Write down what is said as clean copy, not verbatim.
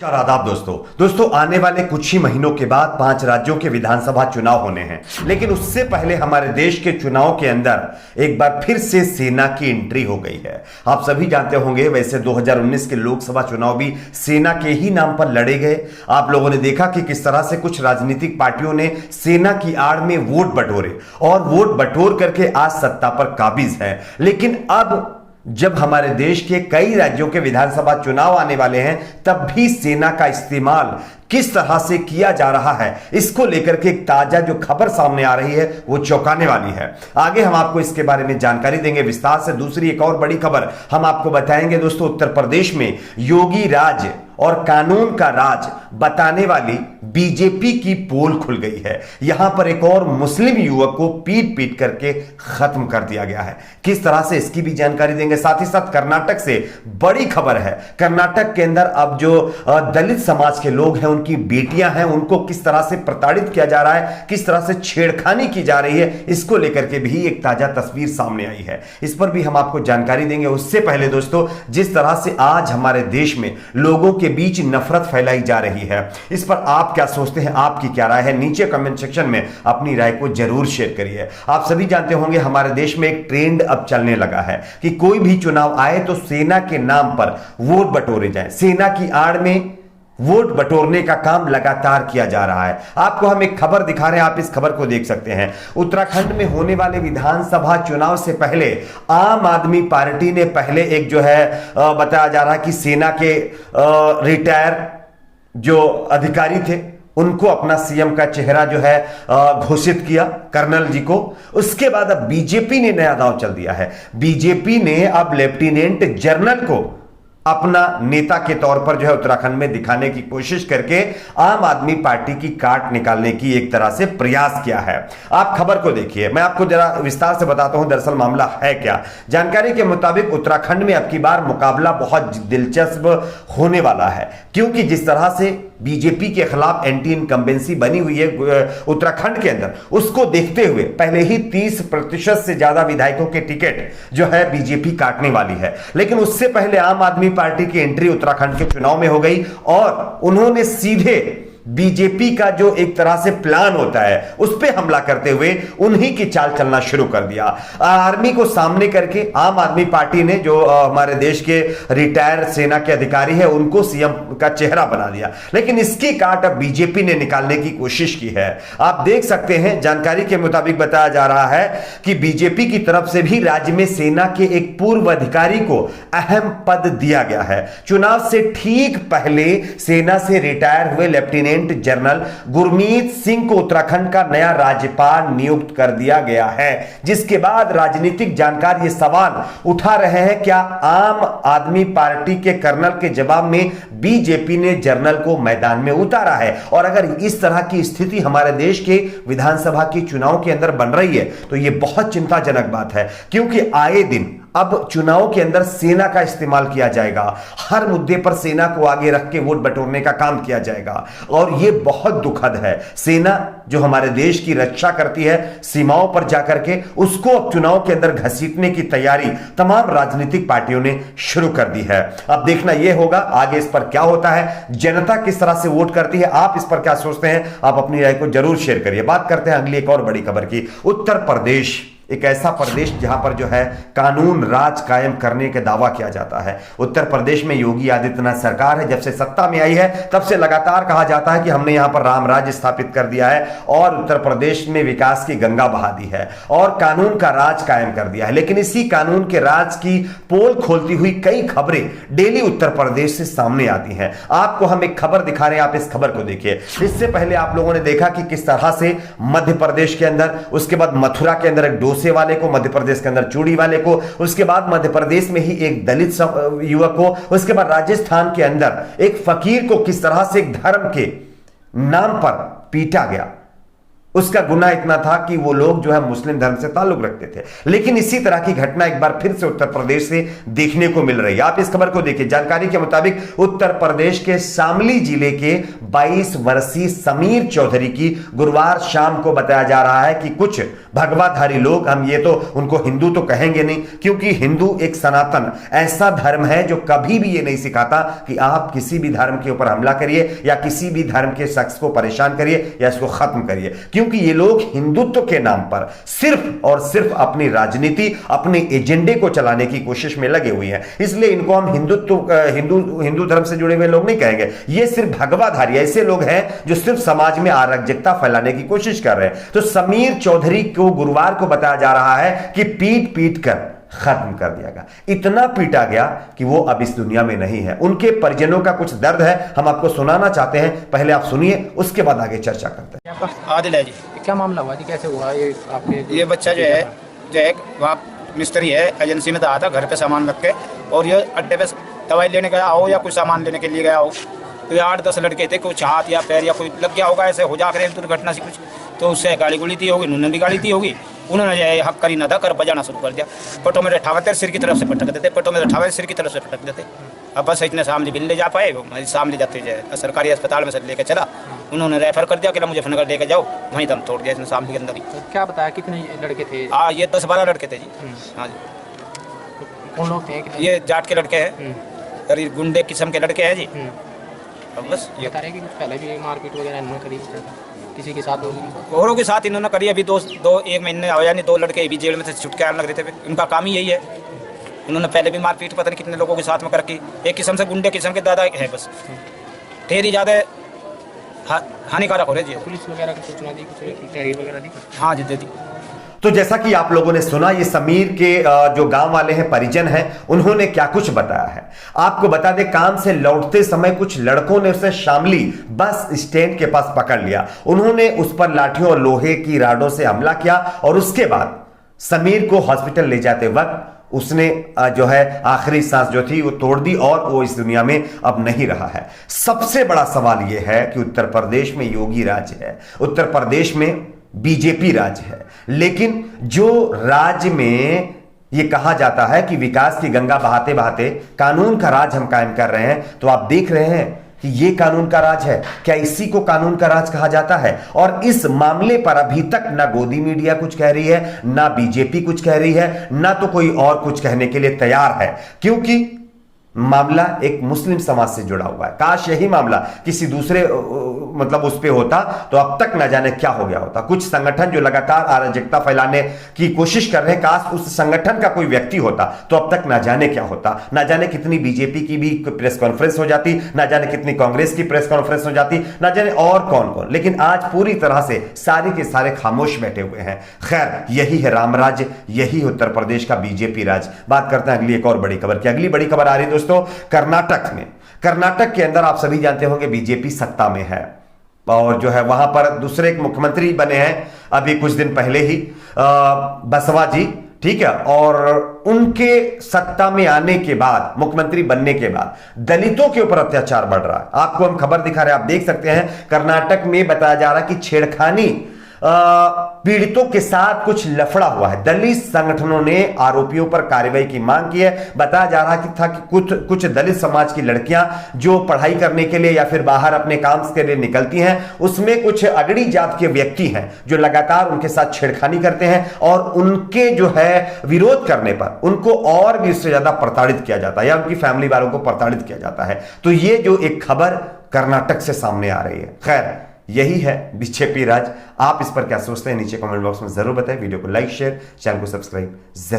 आदाब दोस्तों आने वाले कुछ ही महीनों के बाद 5 राज्यों के विधानसभा चुनाव होने हैं। लेकिन उससे पहले हमारे देश के चुनाव के अंदर एक बार फिर से सेना की एंट्री हो गई है। आप सभी जानते होंगे, वैसे 2019 के लोकसभा चुनाव भी सेना के ही नाम पर लड़े गए। आप लोगों ने देखा कि किस तरह से कुछ राजनीतिक पार्टियों ने सेना की आड़ में वोट बटोरे और वोट बटोर करके आज सत्ता पर काबिज है। लेकिन अब जब हमारे देश के कई राज्यों के विधानसभा चुनाव आने वाले हैं, तब भी सेना का इस्तेमाल किस तरह से किया जा रहा है, इसको लेकर के एक ताजा जो खबर सामने आ रही है वो चौंकाने वाली है। आगे हम आपको इसके बारे में जानकारी देंगे विस्तार से। दूसरी एक और बड़ी खबर हम आपको बताएंगे दोस्तों, उत्तर प्रदेश में योगी राज और कानून का राज बताने वाली बीजेपी की पोल खुल गई है। यहां पर एक और मुस्लिम युवक को पीट पीट करके खत्म कर दिया गया है। किस तरह से, इसकी भी जानकारी देंगे। साथ ही साथ कर्नाटक से बड़ी खबर है। कर्नाटक के अंदर अब जो दलित समाज के लोग हैं, उनकी बेटियां हैं, उनको किस तरह से प्रताड़ित किया जा रहा है, किस तरह से छेड़खानी की जा रही है, इसको लेकर के भी एक ताजा तस्वीर सामने आई है। इस पर भी हम आपको जानकारी देंगे। उससे पहले दोस्तों, जिस तरह से आज हमारे देश में लोगों के बीच नफरत फैलाई जा रही है, इस पर आप क्या सोचते हैं, आपकी क्या राय है, नीचे कमेंट सेक्शन में अपनी राय को जरूर शेयर करिए। आप सभी जानते होंगे, हमारे देश में एक ट्रेंड अब चलने लगा है कि कोई भी चुनाव आए तो सेना के नाम पर वोट बटोरे जाएं। सेना की आड़ में वोट बटोरने का काम लगातार किया जा रहा है। आपको हम एक खबर दिखा रहे हैं, आप इस खबर को देख सकते हैं। उत्तराखंड में होने वाले विधानसभा चुनाव से पहले आम आदमी पार्टी ने पहले एक जो है बताया जा रहा है कि सेना के रिटायर जो अधिकारी थे, उनको अपना सीएम का चेहरा जो है घोषित किया, कर्नल जी को। उसके बाद अब बीजेपी ने नया दांव चल दिया है। बीजेपी ने अब लेफ्टिनेंट जनरल को अपना नेता के तौर पर जो है उत्तराखंड में दिखाने की कोशिश करके आम आदमी पार्टी की काट निकालने की एक तरह से प्रयास किया है। आप खबर को देखिए, मैं आपको जरा विस्तार से बताता हूं दरअसल मामला है क्या। जानकारी के मुताबिक उत्तराखंड में अब की बार मुकाबला बहुत दिलचस्प होने वाला है, क्योंकि जिस तरह से बीजेपी के खिलाफ एंटी इनकम्बेंसी बनी हुई है उत्तराखंड के अंदर, उसको देखते हुए पहले ही 30% से ज्यादा विधायकों के टिकट जो है बीजेपी काटने वाली है। लेकिन उससे पहले आम आदमी पार्टी की एंट्री उत्तराखंड के चुनाव में हो गई और उन्होंने सीधे बीजेपी का जो एक तरह से प्लान होता है उस पे हमला करते हुए उन्हीं की चाल चलना शुरू कर दिया। आर्मी को सामने करके आम आदमी पार्टी ने जो हमारे देश के रिटायर सेना के अधिकारी है उनको सीएम का चेहरा बना दिया। लेकिन इसकी काट अब बीजेपी ने निकालने की कोशिश की है। आप देख सकते हैं, जानकारी के मुताबिक बताया जा रहा है कि बीजेपी की तरफ से भी राज्य में सेना के एक पूर्व अधिकारी को अहम पद दिया गया है। चुनाव से ठीक पहले सेना से रिटायर हुए लेफ्टिनेंट जनरल गुरमीत सिंह को उत्तराखंड का नया राज्यपाल नियुक्त कर दिया गया है, जिसके बाद राजनीतिक जानकार ये सवाल उठा रहे हैं, क्या आम आदमी पार्टी के कर्नल के जवाब में बीजेपी ने जनरल को मैदान में उतारा है? और अगर इस तरह की स्थिति हमारे देश के विधानसभा के चुनाव के अंदर बन रही है तो यह बहुत चिंताजनक बात है, क्योंकि आए दिन अब चुनाव के अंदर सेना का इस्तेमाल किया जाएगा। हर मुद्दे पर सेना को आगे रख के वोट बटोरने का काम किया जाएगा और यह बहुत दुखद है। सेना जो हमारे देश की रक्षा करती है सीमाओं पर जाकर के, उसको अब चुनाव के अंदर घसीटने की तैयारी तमाम राजनीतिक पार्टियों ने शुरू कर दी है। अब देखना यह होगा आगे इस पर क्या होता है, जनता किस तरह से वोट करती है। आप इस पर क्या सोचते हैं, आप अपनी राय को जरूर शेयर करिए। बात करते हैं अगली एक और बड़ी खबर की। उत्तर प्रदेश एक ऐसा प्रदेश जहां पर जो है कानून राज कायम करने का दावा किया जाता है। उत्तर प्रदेश में योगी आदित्यनाथ सरकार है, जब से सत्ता में आई है तब से लगातार कहा जाता है कि हमने यहां पर राम राज्य स्थापित कर दिया है और उत्तर प्रदेश में विकास की गंगा बहा दी है और कानून का राज कायम कर दिया है। लेकिन इसी कानून के राज की पोल खोलती हुई कई खबरें डेली उत्तर प्रदेश से सामने आती हैं। आपको हम एक खबर दिखा रहे हैं, आप इस खबर को देखिए। इससे पहले आप लोगों ने देखा कि किस तरह से मध्य प्रदेश के अंदर, उसके बाद मथुरा के अंदर एक डोसे वाले को, मध्य प्रदेश के अंदर चूड़ी वाले को, उसके बाद मध्य प्रदेश में ही एक दलित युवक को, उसके बाद राजस्थान के अंदर एक फकीर को किस तरह से एक धर्म के नाम पर पीटा गया। उसका गुनाह इतना था कि वो लोग जो है मुस्लिम धर्म से ताल्लुक रखते थे। लेकिन इसी तरह की घटना एक बार फिर से उत्तर प्रदेश से देखने को मिल रही है। आप इस खबर को देखिए। जानकारी के मुताबिक उत्तर प्रदेश के शामली जिले के 22 वर्षीय समीर चौधरी की गुरुवार शाम को बताया जा रहा है कि कुछ भगवाधारी लोग, हम ये तो उनको हिंदू तो कहेंगे नहीं, क्योंकि हिंदू एक सनातन ऐसा धर्म है जो कभी भी ये नहीं सिखाता कि आप किसी भी धर्म के ऊपर हमला करिए या किसी भी धर्म के शख्स को परेशान करिए या इसको खत्म करिए, क्योंकि ये लोग हिंदुत्व के नाम पर सिर्फ और सिर्फ अपनी राजनीति, अपने एजेंडे को चलाने की कोशिश में लगे हुए हैं। इसलिए इनको हम हिंदू धर्म से जुड़े हुए लोग नहीं कहेंगे। ये सिर्फ भगवाधारी ऐसे लोग हैं जो सिर्फ समाज में अराजकता फैलाने की कोशिश कर रहे हैं। तो समीर चौधरी को गुरुवार को बताया जा रहा है कि पीट पीट कर खत्म कर दिया गया। इतना पीटा गया कि वो अब इस दुनिया में नहीं है। उनके परिजनों का कुछ दर्द है, हम आपको सुनाना चाहते हैं। पहले आप सुनिए, उसके बाद आगे चर्चा करते हैं। आदिल है जी। क्या मामला हुआ जी, कैसे हुआ ये आपके? ये बच्चा जो है वहाँ मिस्त्री है, एजेंसी में आया था घर पे सामान रख के, और ये अड्डे पे दवाई लेने गया हो या कुछ सामान लेने के लिए गया हो, तो ये 8-10 लड़के थे, कुछ हाथ या पैर या कोई लग गया होगा, ऐसे हो जा कर दुर्घटना से कुछ, तो उससे गाड़ी गुड़ी थी होगी, उन्होंने भी गाड़ी थी होगी, उन्होंने जो है हक करी ना था कर बजाना शुरू कर दिया। पटो में ठावते सिर की तरफ से पटक देते, पटो में ठावे सिर की तरफ से पटक देते। अब बस इतने सामने बिल ले जा पाए, सामने जाते जाए सरकारी अस्पताल में से लेकर चला, उन्होंने रेफर कर दिया कि मुजफ्फरनगर लेकर जाओ, वहीं दम तोड़ दिया इसने सामने के अंदर ही। तो क्या बताया कितने लड़के थे? हाँ, ये 10-12 लड़के थे जी। हाँ जी। कौन लोग थे? ये जाट के लड़के हैं, और गुंडे किस्म के लड़के हैं जी। अब बस ये बता रहे कि कुछ पहले भी मारपीट वगैरह इन्होंने करी किसी के साथ होगी? औरों के साथ इन्होंने करी। अभी एक महीने यानी 2 लड़के अभी जेल में से छुटके आने लग रहे थे, उनका काम ही यही है। उन्होंने पहले भी मारपीट पता नहीं कितने लोगों के साथ में करके, एक किस्म से गुंडे किस्म के दादा है, बस ढेर ही ज़्यादा हानिकारक हो रहे जी। पुलिस वगैरह की सूचना दी, कुछ तहरीर वगैरह दी? हाँ जी, दे दी। तो जैसा कि आप लोगों ने सुना, ये समीर के जो गांव वाले हैं, परिजन हैं, उन्होंने क्या कुछ बताया है आपको बता दें। काम से लौटते समय कुछ लड़कों ने उसे शामली बस स्टैंड के पास पकड़ लिया। उन्होंने उस पर लाठियों और लोहे की राडों से हमला किया और उसके बाद समीर को हॉस्पिटल ले जाते वक्त उसने जो है आखिरी सांस जो थी वो तोड़ दी और वो इस दुनिया में अब नहीं रहा है। सबसे बड़ा सवाल यह है कि उत्तर प्रदेश में योगी राज है, उत्तर प्रदेश में बीजेपी राज है, लेकिन जो राज्य में ये कहा जाता है कि विकास की गंगा बहाते बहाते कानून का राज हम कायम कर रहे हैं, तो आप देख रहे हैं कि ये कानून का राज है। क्या इसी को कानून का राज कहा जाता है? और इस मामले पर अभी तक ना गोदी मीडिया कुछ कह रही है, ना बीजेपी कुछ कह रही है, ना तो कोई और कुछ कहने के लिए तैयार है, क्योंकि मामला एक मुस्लिम समाज से जुड़ा हुआ है। काश यही मामला किसी दूसरे मतलब उस पे होता तो अब तक ना जाने क्या हो गया होता। कुछ संगठन जो लगातार अराजकता फैलाने की कोशिश कर रहे हैं, काश उस संगठन का कोई व्यक्ति होता तो अब तक ना जाने क्या होता। ना जाने कितनी बीजेपी की भी प्रेस कॉन्फ्रेंस हो जाती, ना जाने कितनी कांग्रेस की प्रेस कॉन्फ्रेंस हो जाती, ना जाने और कौन कौन। लेकिन आज पूरी तरह से सारे के सारे खामोश बैठे हुए हैं। खैर, यही है रामराज, यही उत्तर प्रदेश का बीजेपी राज। बात करते हैं अगली एक और बड़ी खबर की। अगली बड़ी खबर आ रही है दोस्तों कर्नाटक में। कर्नाटक के अंदर आप सभी जानते होंगे बीजेपी सत्ता में है और जो है वहां पर दूसरे एक मुख्यमंत्री बने हैं अभी कुछ दिन पहले ही, बसवा जी, ठीक है। और उनके सत्ता में आने के बाद, मुख्यमंत्री बनने के बाद दलितों के ऊपर अत्याचार बढ़ रहा है। आपको हम खबर दिखा रहे हैं, आप देख सकते हैं कर्नाटक में बताया जा रहा है कि छेड़खानी पीड़ितों के साथ कुछ लफड़ा हुआ है। दलित संगठनों ने आरोपियों पर कार्रवाई की मांग की है। बताया जा रहा था कि कुछ दलित समाज की लड़कियां जो पढ़ाई करने के लिए या फिर बाहर अपने काम के लिए निकलती हैं, उसमें कुछ अगड़ी जात के व्यक्ति हैं जो लगातार उनके साथ छेड़खानी करते हैं और उनके जो है विरोध करने पर उनको और भी उससे ज्यादा प्रताड़ित किया जाता है या उनकी फैमिली वालों को प्रताड़ित किया जाता है। तो ये जो एक खबर कर्नाटक से सामने आ रही है, खैर यही है बीजेपी राज। आप इस पर क्या सोचते हैं नीचे कमेंट बॉक्स में जरूर बताएं। वीडियो को लाइक, शेयर, चैनल को सब्सक्राइब जरूर